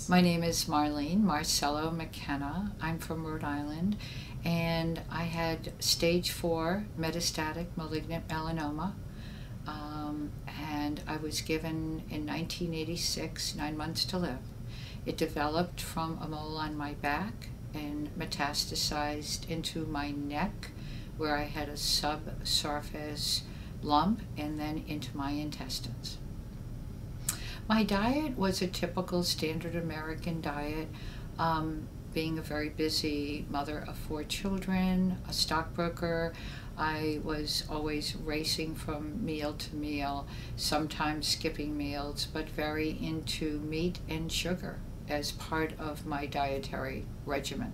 My name is Marcello McKenna. I'm from Rhode Island, and I had stage 4 metastatic malignant melanoma, and I was given in 1986 9 months to live. It developed from a mole on my back and metastasized into my neck, where I had a subsurface lump, and then into my intestines. My diet was a typical standard American diet, being a very busy mother of 4 children, a stockbroker. I was always racing from meal to meal, sometimes skipping meals, but very into meat and sugar as part of my dietary regimen.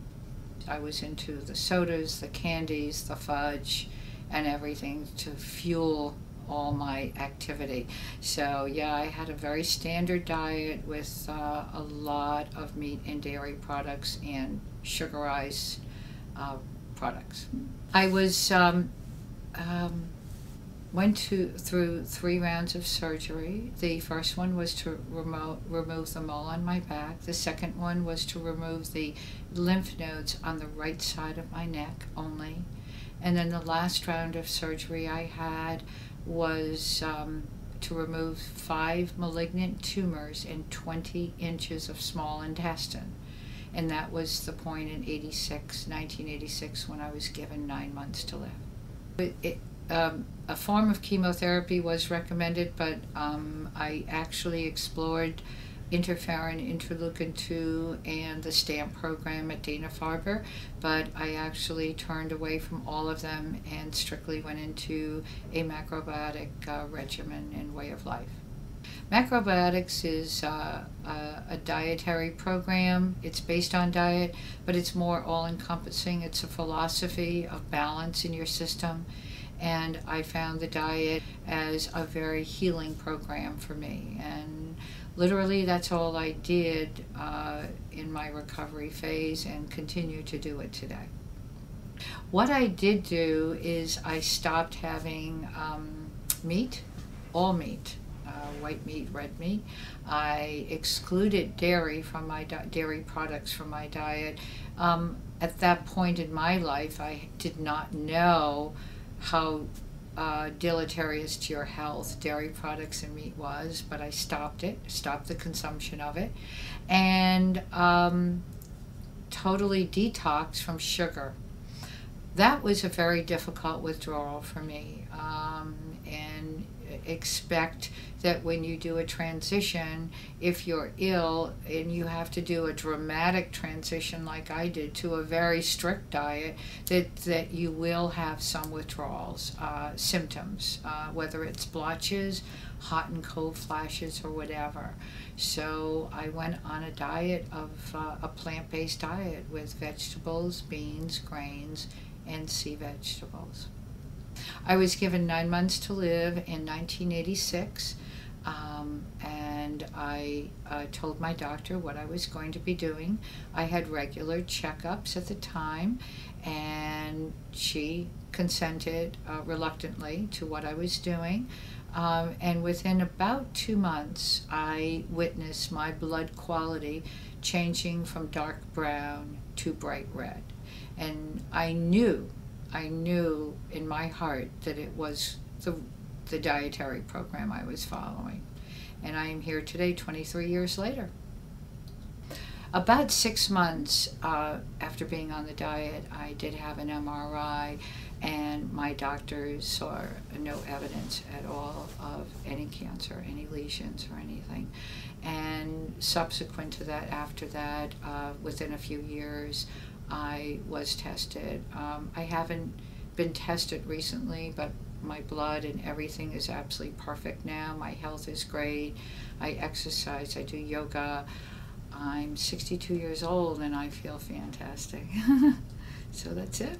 I was into the sodas, the candies, the fudge, and everything to fuel all my activity. So yeah, I had a very standard diet with a lot of meat and dairy products and sugarized products. I was went through 3 rounds of surgery. The first one was to remove the mole on my back. The second one was to remove the lymph nodes on the right side of my neck only. And then the last round of surgery I had was to remove 5 malignant tumors and 20 inches of small intestine. And that was the point in 1986, when I was given 9 months to live. A form of chemotherapy was recommended, but I actually explored interferon, interleukin-2, and the STAMP program at Dana-Farber, but I actually turned away from all of them and strictly went into a macrobiotic regimen and way of life. Macrobiotics is a dietary program. It's based on diet, but it's more all-encompassing. It's a philosophy of balance in your system, and I found the diet as a very healing program for me. And literally, that's all I did in my recovery phase, and continue to do it today. What I did do is I stopped having meat, all meat, white meat, red meat. I excluded dairy from my dairy products from my diet. At that point in my life, I did not know how deleterious to your health dairy products and meat was, but I stopped the consumption of it, and totally detoxed from sugar. That was a very difficult withdrawal for me, and expect that when you do a transition, if you're ill and you have to do a dramatic transition like I did to a very strict diet, that you will have some withdrawals, symptoms, whether it's blotches, hot and cold flashes, or whatever. So I went on a diet of a plant-based diet with vegetables, beans, grains, and sea vegetables. I was given 9 months to live in 1986, and I told my doctor what I was going to be doing. I had regular checkups at the time, and she consented reluctantly to what I was doing. And within about 2 months, I witnessed my blood quality changing from dark brown to bright red. And I knew in my heart that it was the dietary program I was following. And I am here today, 23 years later. About 6 months after being on the diet, I did have an MRI, and my doctors saw no evidence at all of any cancer, any lesions or anything. And subsequent to that, after that, within a few years, I was tested. I haven't been tested recently, but my blood and everything is absolutely perfect now. My health is great. I exercise, I do yoga. I'm 62 years old and I feel fantastic. So that's it.